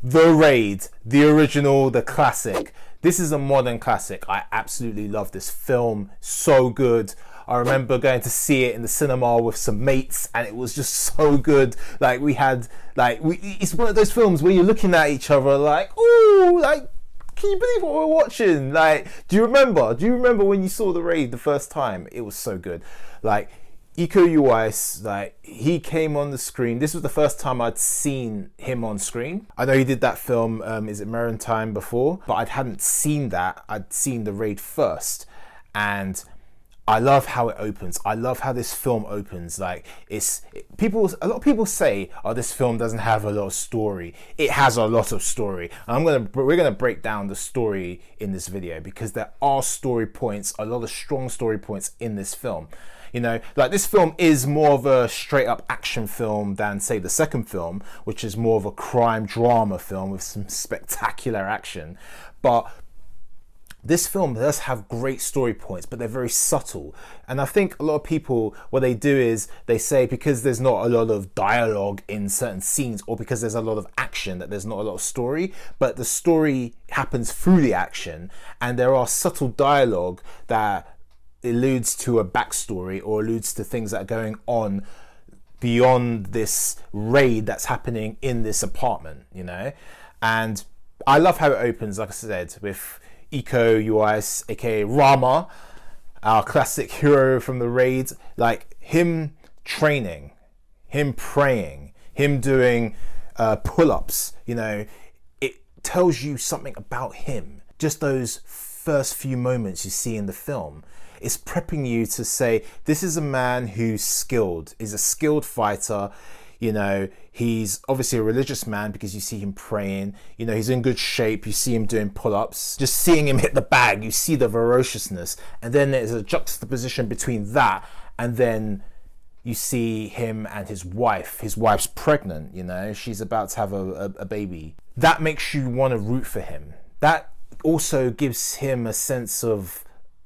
The Raid, the original, the classic. This is a modern classic. I absolutely love this film. So good. I remember going to see it in the cinema with some mates, and it was just so good. Like we had, it's one of those films where you're looking at each other like, ooh, like, can you believe what we're watching? Like, do you remember when you saw The Raid the first time? It was so good. Like, Iko Uwais, like, he came on the screen. This was the first time I'd seen him on screen. I know he did that film, Is It Maritime, before, but I hadn't seen that. I'd seen The Raid first, and I love how it opens. I love how this film opens. Like, a lot of people say, oh, this film doesn't have a lot of story. It has a lot of story. And we're gonna break down the story in this video, because there are story points, a lot of strong story points in this film. You know, like, this film is more of a straight up action film than, say, the second film, which is more of a crime drama film with some spectacular action. But this film does have great story points, but they're very subtle. And I think a lot of people, what they do is they say, because there's not a lot of dialogue in certain scenes, or because there's a lot of action, that there's not a lot of story. But the story happens through the action, and there are subtle dialogue that alludes to a backstory or alludes to things that are going on beyond this raid that's happening in this apartment, you know. And I love how it opens, like I said, with Iko Uwais, aka Rama, our classic hero from The Raid. Like, him training, him praying, him doing pull-ups, you know, it tells you something about him. Just those first few moments you see in the film, it's prepping you to say, this is a man who's skilled, is a skilled fighter. You know, he's obviously a religious man, because you see him praying. You know, he's in good shape. You see him doing pull-ups. Just seeing him hit the bag, you see the ferociousness. And then there's a juxtaposition between that, and then you see him and his wife. His wife's pregnant, you know, she's about to have a baby. That makes you want to root for him. That also gives him a sense of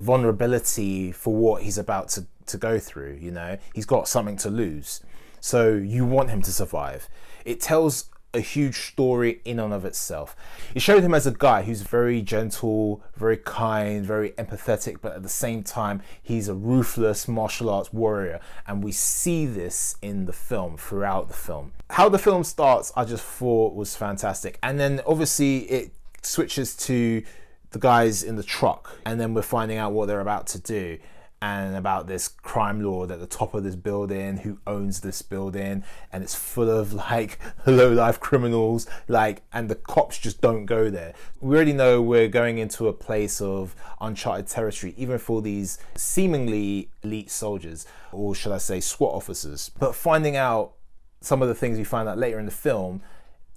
vulnerability for what he's about to go through. You know, he's got something to lose, so you want him to survive. It tells a huge story in and of itself. It showed him as a guy who's very gentle, very kind, very empathetic, but at the same time he's a ruthless martial arts warrior, and we see this in the film, throughout the film. How the film starts, I just thought was fantastic. And then obviously it switches to the guys in the truck, and then we're finding out what they're about to do, and about this crime lord at the top of this building who owns this building, and it's full of like low-life criminals, like, and the cops just don't go there. We already know we're going into a place of uncharted territory, even for these seemingly elite soldiers, or should I say SWAT officers. But finding out some of the things we find out later in the film,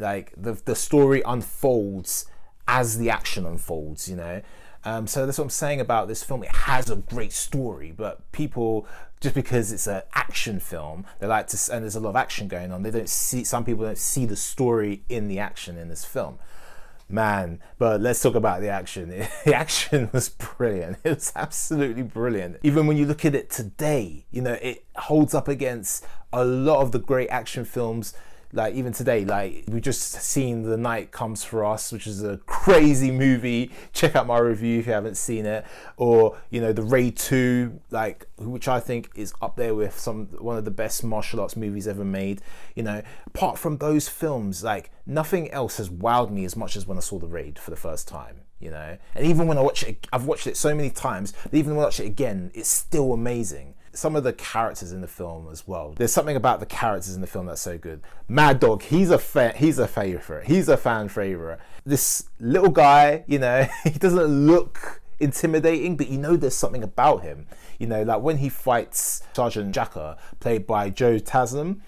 like the story unfolds as the action unfolds, you know. So that's what I'm saying about this film. It has a great story, but people, just because it's an action film, they like to, and there's a lot of action going on, they don't see, some people don't see the story in the action in this film. Man, but let's talk about the action. The action was brilliant. It was absolutely brilliant. Even when you look at it today, you know, it holds up against a lot of the great action films. Like, even today, like, we've just seen The Night Comes For Us, which is a crazy movie. Check out my review if you haven't seen it. Or, you know, The Raid 2, like, which I think is up there with one of the best martial arts movies ever made. You know, apart from those films, like, nothing else has wowed me as much as when I saw The Raid for the first time, you know. And even when I watch it, I've watched it so many times, but even when I watch it again, it's still amazing. Some of the characters in the film as well. There's something about the characters in the film that's so good. Mad Dog, he's a favorite. He's a fan favorite. This little guy, you know, he doesn't look intimidating, but you know there's something about him. You know, like when he fights Sergeant Jacker, played by Joe Taslim.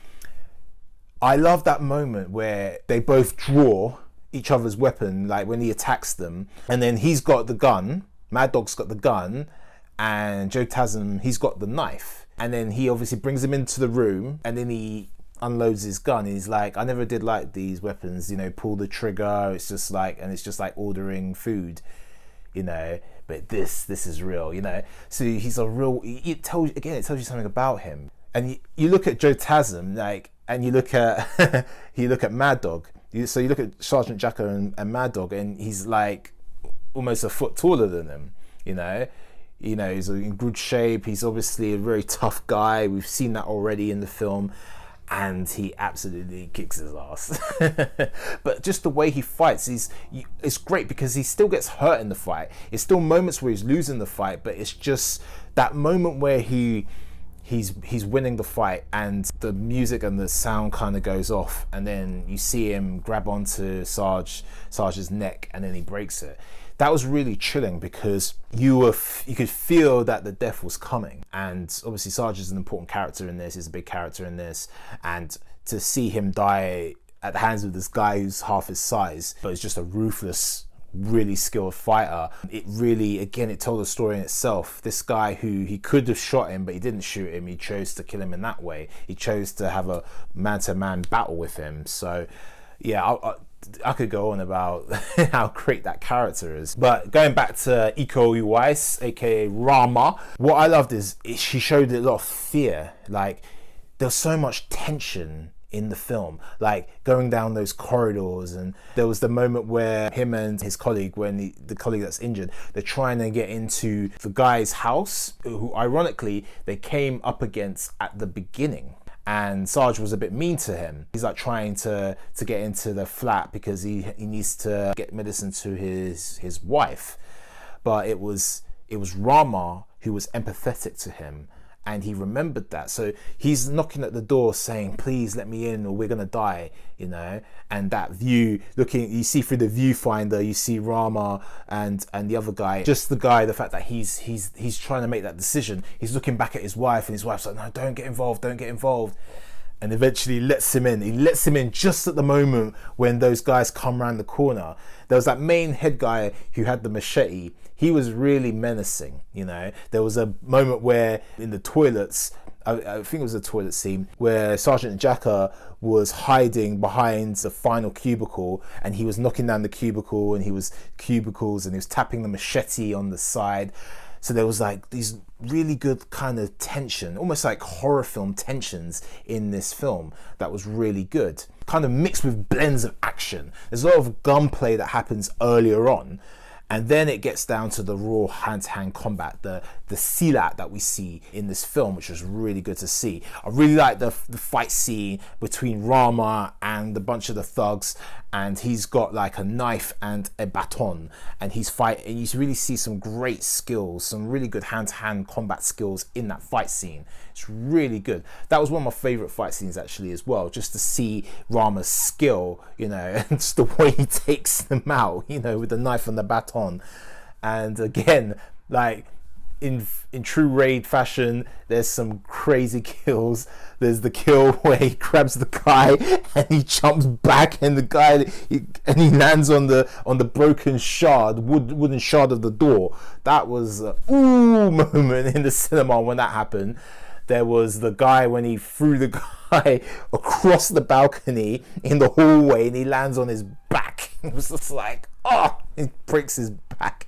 I love that moment where they both draw each other's weapon, like when he attacks them, and then he's got the gun, Mad Dog's got the gun, and Joe Taslim, he's got the knife. And then he obviously brings him into the room, and then he unloads his gun. He's like, I never did like these weapons, you know, pull the trigger. It's just like, and it's just like ordering food, you know, but this is real, you know. So he's a real, it tells you something about him. And you look at Joe Taslim, like, and you look at, you look at Mad Dog, So you look at Sergeant Jacko and Mad Dog, and he's like almost a foot taller than him. He's in good shape. He's obviously a very tough guy. We've seen that already in the film, and he absolutely kicks his ass. But just the way he fights, it's great because he still gets hurt in the fight. It's still moments where he's losing the fight, but it's just that moment where he's winning the fight, and the music and the sound kind of goes off, and then you see him grab onto Sarge's neck, and then he breaks it. That was really chilling because you could feel that the death was coming. And obviously Sarge is an important character in this, he's a big character in this, and to see him die at the hands of this guy who's half his size, but is just a ruthless, really skilled fighter, it really, again, it told a story in itself. This guy who he could have shot him, but he didn't shoot him, he chose to kill him in that way. He chose to have a man-to-man battle with him. So yeah, I could go on about how great that character is. But going back to Iko Uwais, aka Rama, what I loved is she showed a lot of fear. Like, there's so much tension in the film, like going down those corridors, and there was the moment where him and his colleague, when the colleague that's injured, they're trying to get into the guy's house, who ironically they came up against at the beginning. And Sarge was a bit mean to him. He's like trying to get into the flat because he needs to get medicine to his wife. But it was Rama who was empathetic to him, and he remembered that. So he's knocking at the door saying, please let me in or we're gonna die, and that view, you see through the viewfinder, you see Rama and the other guy, the fact that he's trying to make that decision. He's looking back at his wife, and his wife's like, no, don't get involved, and eventually lets him in. He lets him in just at the moment when those guys come around the corner. There was that main head guy who had the machete. He was really menacing, There was a moment where in the toilets, I think it was a toilet scene, where Sergeant Jacka was hiding behind the final cubicle, and he was knocking down the cubicle, and he was tapping the machete on the side. So there was like these really good kind of tension, almost like horror film tensions in this film that was really good. Kind of mixed with blends of action. There's a lot of gunplay that happens earlier on, and then it gets down to the raw hand-to-hand combat, the Silat that we see in this film, which was really good to see. I really like the fight scene between Rama and a bunch of the thugs, and he's got like a knife and a baton, and he's fighting, and you really see some great skills, some really good hand-to-hand combat skills in that fight scene. It's really good. That was one of my favorite fight scenes actually as well, just to see Rama's skill, and just the way he takes them out, with the knife and the baton. And again, like in true Raid fashion, there's some crazy kills. There's the kill where he grabs the guy and he jumps back, and he lands on the broken wooden shard of the door. That was a ooh moment in the cinema when that happened. There was the guy when he threw the guy across the balcony in the hallway, and he lands on his back. It was just like, he breaks his back.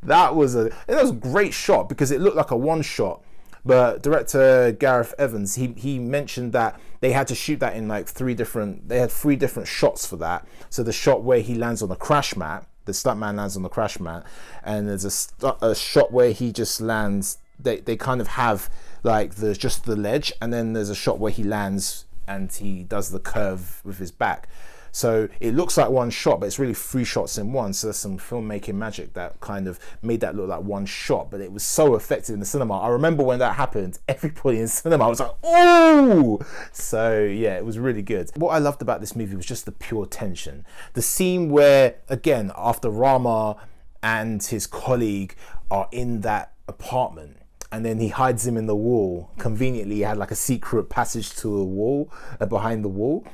That was a great shot because it looked like a one shot. But director Gareth Evans, he mentioned that they had to shoot that in like three different shots for that. So the shot where he lands on the crash mat, the stuntman lands on the crash mat, and there's a shot where he just lands. They kind of have like just the ledge, and then there's a shot where he lands and he does the curve with his back. So it looks like one shot, but it's really three shots in one. So there's some filmmaking magic that kind of made that look like one shot, but it was so effective in the cinema. I remember when that happened, everybody in the cinema was like, "Oh!" So yeah, it was really good. What I loved about this movie was just the pure tension. The scene where, again, after Rama and his colleague are in that apartment, and then he hides him in the wall. Conveniently, he had like a secret passage to a wall, behind the wall.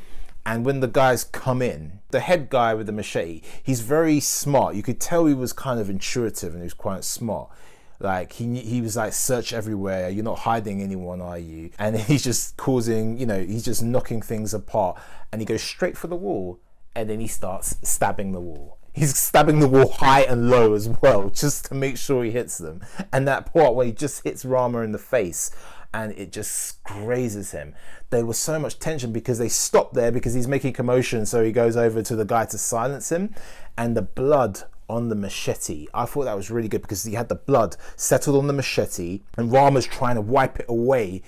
And when the guys come in, the head guy with the machete, he's very smart. You could tell he was kind of intuitive and he was quite smart. Like he was like, search everywhere. You're not hiding anyone, are you? And he's just causing, he's just knocking things apart. And he goes straight for the wall, and then he starts stabbing the wall. He's stabbing the wall high and low as well, just to make sure he hits them. And that part where he just hits Rama in the face, and it just grazes him. There was so much tension because they stopped there because he's making commotion, so he goes over to the guy to silence him, and the blood on the machete, I thought that was really good because he had the blood settled on the machete and Rama's trying to wipe it away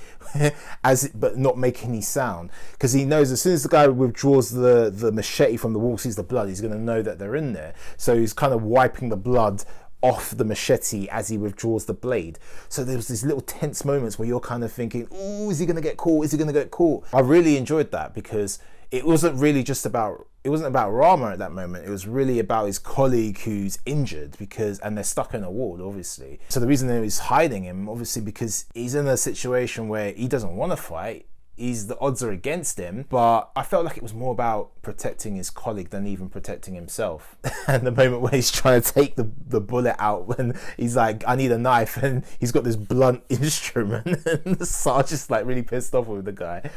but not make any sound, because he knows as soon as the guy withdraws the machete from the wall, sees the blood, he's going to know that they're in there. So he's kind of wiping the blood off the machete as he withdraws the blade. So there was these little tense moments where you're kind of thinking, oh, is he going to get caught? Is he going to get caught? I really enjoyed that because it wasn't about Rama at that moment. It was really about his colleague who's injured and they're stuck in a ward, obviously. So the reason that he's hiding him, obviously, because he's in a situation where he doesn't want to fight. The odds are against him, but I felt like it was more about protecting his colleague than even protecting himself. And the moment where he's trying to take the bullet out, when he's like, I need a knife, and he's got this blunt instrument, and the sergeant's like really pissed off with the guy.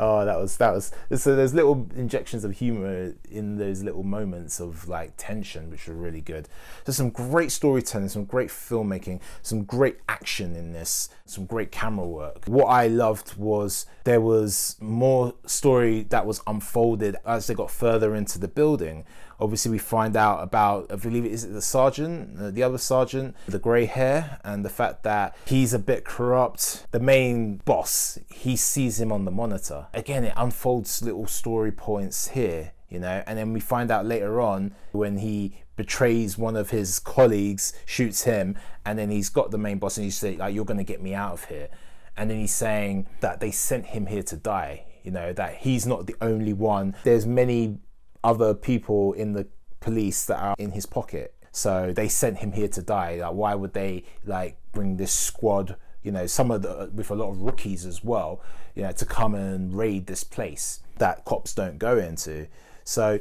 Oh, that was so there's little injections of humor in those little moments of like tension, which were really good. So some great storytelling, some great filmmaking, some great action in this, some great camera work. What I loved was there was more story that was unfolded as they got further into the building. Obviously, we find out about, I believe it is the sergeant, the other sergeant, the grey hair, and the fact that he's a bit corrupt. The main boss, he sees him on the monitor. Again, it unfolds little story points here, you know, and then we find out later on when he betrays one of his colleagues, shoots him, and then he's got the main boss and he's saying, like, you're going to get me out of here. And then he's saying that they sent him here to die, you know, that he's not the only one. There's many other people in the police that are in his pocket, so they sent him here to die. Like, why would they like bring this squad, you know, some of the with a lot of rookies as well, you know, to come and raid this place that cops don't go into? So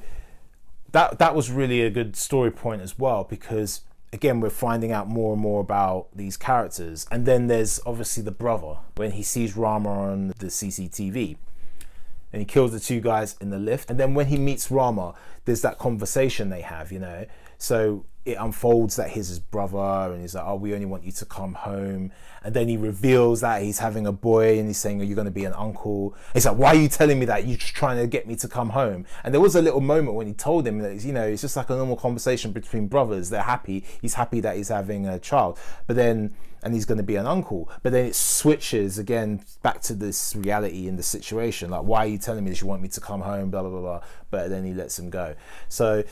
that was really a good story point as well, because again, we're finding out more and more about these characters. And then there's obviously the brother, when he sees Rama on the CCTV and he kills the two guys in the lift. And then when he meets Rama, there's that conversation they have, you know. So it unfolds that he's his brother, and he's like, oh, we only want you to come home. And then he reveals that he's having a boy, and he's saying, are you going to be an uncle? And he's like, why are you telling me that? You're just trying to get me to come home. And there was a little moment when he told him that, you know, it's just like a normal conversation between brothers. They're happy. He's happy that he's having a child, but then, and he's going to be an uncle. But then it switches again back to this reality in the situation. Like, why are you telling me this? You want me to come home, blah, blah, blah, blah. But then he lets him go. So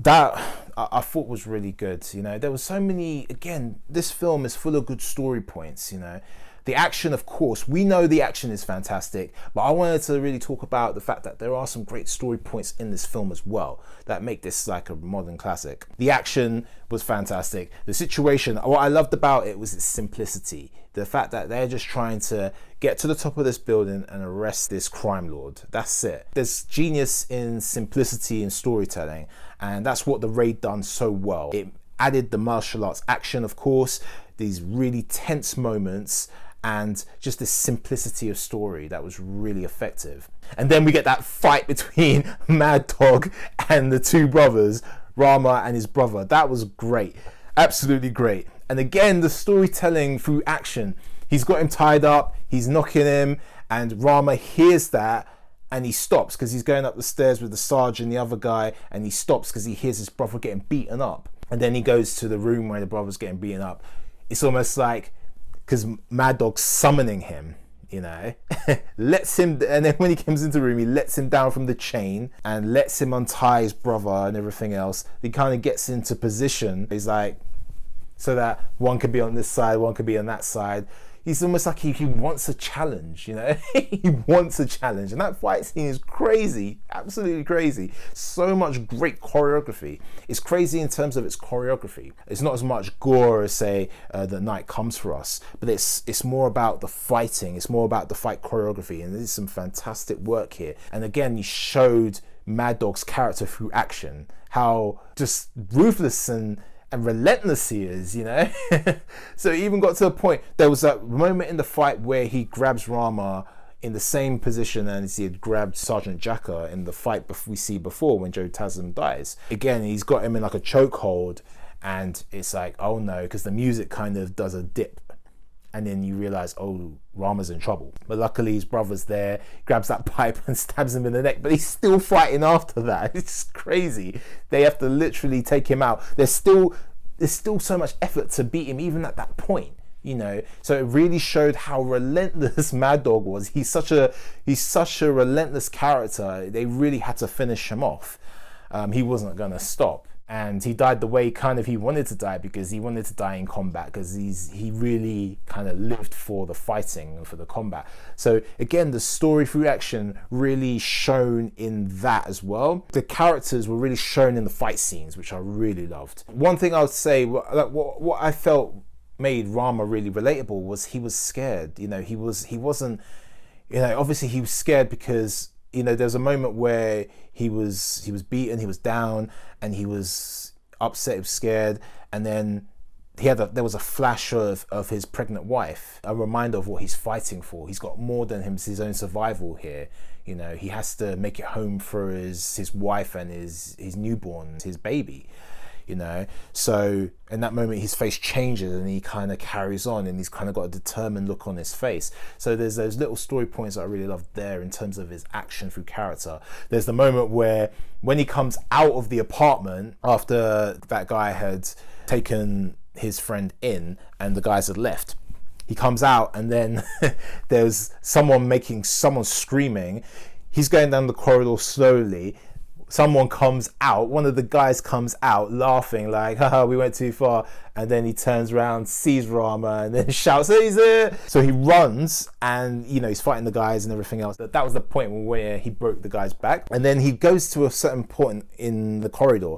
that I thought was really good. You know, there was so many, again, this film is full of good story points, you know. The action, of course, we know the action is fantastic, but I wanted to really talk about the fact that there are some great story points in this film as well that make this like a modern classic. The action was fantastic. The situation, what I loved about it was its simplicity. The fact that they're just trying to get to the top of this building and arrest this crime lord. That's it. There's genius in simplicity and storytelling, and that's what the raid done so well. It added the martial arts action, of course, these really tense moments, and just this simplicity of story that was really effective. And then we get that fight between Mad Dog and the two brothers, Rama and his brother. That was great, absolutely great. And again, the storytelling through action. He's got him tied up, he's knocking him, and Rama hears that and he stops because he's going up the stairs with the sergeant, the other guy, and he stops because he hears his brother getting beaten up. And then he goes to the room where the brother's getting beaten up. It's almost like, because Mad Dog's summoning him, you know, lets him, and then when he comes into the room, he lets him down from the chain and lets him untie his brother and everything else. He kind of gets into position. He's like, so that one could be on this side, one could be on that side. He's almost like he wants a challenge, you know. He wants a challenge, and that fight scene is crazy, absolutely crazy. So much great choreography. It's crazy in terms of its choreography. It's not as much gore as, say, The Night Comes For Us, but it's more about the fighting. It's more about the fight choreography, and there's some fantastic work here. And again, he showed Mad Dog's character through action, how just ruthless and relentless he is, you know. So he even got to a point, there was that moment in the fight where he grabs Rama in the same position as he had grabbed Sergeant Jacka in the fight we see before when Joe Taslim dies. Again, he's got him in like a chokehold, and it's like, oh no, because the music kind of does a dip, And then you realize, oh, Rama's in trouble. But luckily his brother's there, grabs that pipe and stabs him in the neck. But he's still fighting after that. It's crazy. They have to literally take him out. There's still so much effort to beat him even at that point, you know. So it really showed how relentless Mad Dog was. He's such a relentless character. They really had to finish him off. He wasn't gonna stop. And he died the way kind of he wanted to die, because he wanted to die in combat, because he really kind of lived for the fighting and for the combat. So again, the story through action really shown in that as well. The characters were really shown in the fight scenes, which I really loved. One thing I would say, like what I felt made Rama really relatable was he was scared. You know, he wasn't, you know, obviously he was scared because, you know, there's a moment where he was beaten, he was down, and he was upset, he was scared, and then there was a flash of his pregnant wife, a reminder of what he's fighting for. He's got more than his own survival here. You know, he has to make it home for his wife and his newborn, his baby. You know, so in that moment his face changes and he kind of carries on, and he's kind of got a determined look on his face. So there's those little story points that I really love there in terms of his action through character. There's the moment where when he comes out of the apartment after that guy had taken his friend in and the guys had left, he comes out and then there's someone screaming. He's going down the corridor slowly. Someone comes out, one of the guys comes out laughing like, haha, we went too far. And then he turns around, sees Rama, and then shouts, he's there. So he runs and, you know, he's fighting the guys and everything else. That was the point where he broke the guy's back. And then he goes to a certain point in the corridor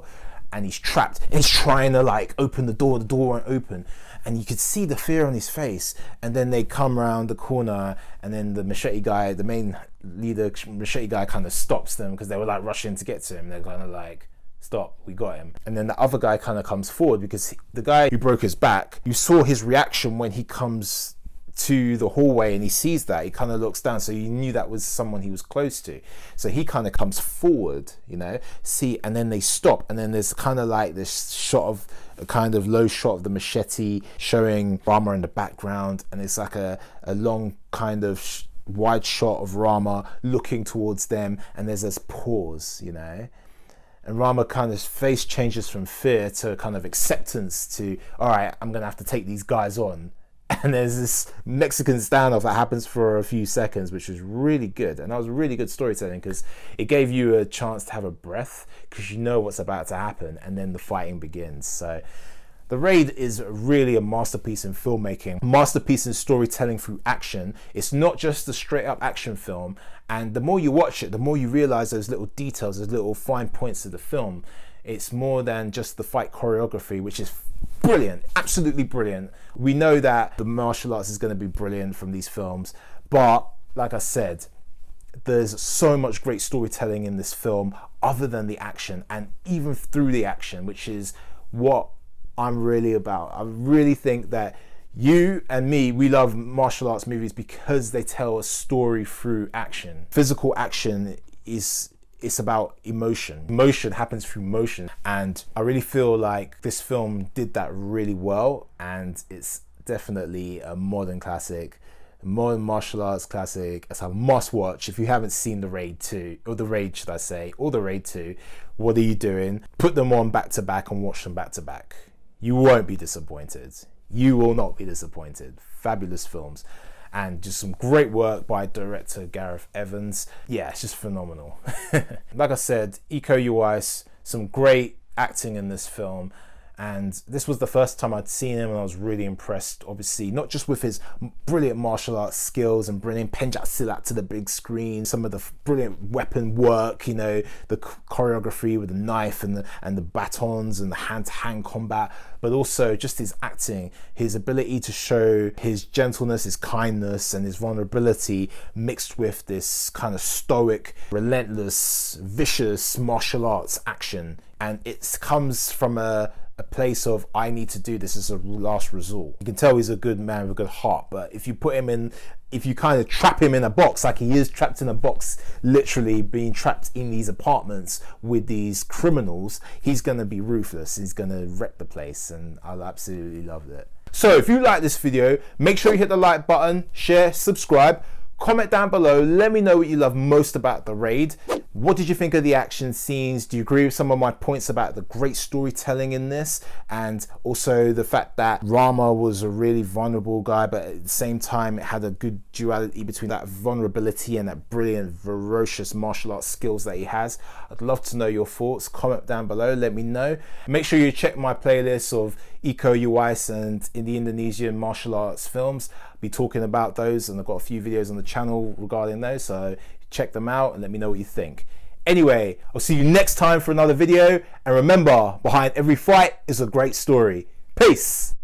and he's trapped. He's trying to like open the door won't open. And you could see the fear on his face. And then they come around the corner, and then the machete guy, the main leader machete guy, kind of stops them because they were like rushing to get to him. They're kind of like, stop, we got him. And then the other guy kind of comes forward, because the guy who broke his back, you saw his reaction when he comes to the hallway and he sees that, he kind of looks down, so you knew that was someone he was close to. So he kind of comes forward, you know, and then they stop, and then there's kind of like this shot of a kind of low shot of the machete showing Rama in the background, and it's like a long kind of wide shot of Rama looking towards them, and there's this pause, you know. And Rama kind of face changes from fear to kind of acceptance to, all right, I'm gonna have to take these guys on. And there's this Mexican standoff that happens for a few seconds, which was really good. And that was really good storytelling, because it gave you a chance to have a breath, because you know what's about to happen, and then the fighting begins. So The Raid is really a masterpiece in filmmaking, masterpiece in storytelling through action. It's not just a straight up action film, and the more you watch it, the more you realize those little details, those little fine points of the film. It's more than just the fight choreography, which is brilliant, absolutely brilliant. We know that the martial arts is going to be brilliant from these films, but like I said, there's so much great storytelling in this film other than the action, and even through the action, which is what I'm really about. I really think that you and me, we love martial arts movies because they tell a story through action. Physical action it's about emotion. Emotion happens through motion, and I really feel like this film did that really well, and it's definitely a modern classic, a modern martial arts classic. It's a must watch. If you haven't seen The Raid 2, or The Raid should I say, or The Raid 2, what are you doing? Put them on back to back and watch them back to back. You won't be disappointed. You will not be disappointed. Fabulous films. And just some great work by director Gareth Evans. Yeah, it's just phenomenal. Like I said, Iko Uwais, some great acting in this film. And this was the first time I'd seen him, and I was really impressed, obviously, not just with his brilliant martial arts skills and bringing Penjat Silat to the big screen, some of the brilliant weapon work, you know, the choreography with the knife and the batons and the hand-to-hand combat, but also just his acting, his ability to show his gentleness, his kindness, and his vulnerability mixed with this kind of stoic, relentless, vicious martial arts action. And it comes from a place of, I need to do this as a last resort. You can tell he's a good man with a good heart, but if you put him in, if you kind of trap him in a box, like he is trapped in a box, literally being trapped in these apartments with these criminals, he's going to be ruthless. He's going to wreck the place, and I absolutely loved it. So if you like this video, make sure you hit the like button, share, subscribe, comment down below. Let me know what you love most about The Raid. What did you think of the action scenes? Do you agree with some of my points about the great storytelling in this? And also the fact that Rama was a really vulnerable guy, but at the same time it had a good duality between that vulnerability and that brilliant, ferocious martial arts skills that he has. I'd love to know your thoughts. Comment down below, let me know. Make sure you check my playlist of Iko Uwais and in the Indonesian martial arts films. I'll be talking about those, and I've got a few videos on the channel regarding those, so check them out and let me know what you think. Anyway, I'll see you next time for another video, and remember, behind every fight is a great story. Peace.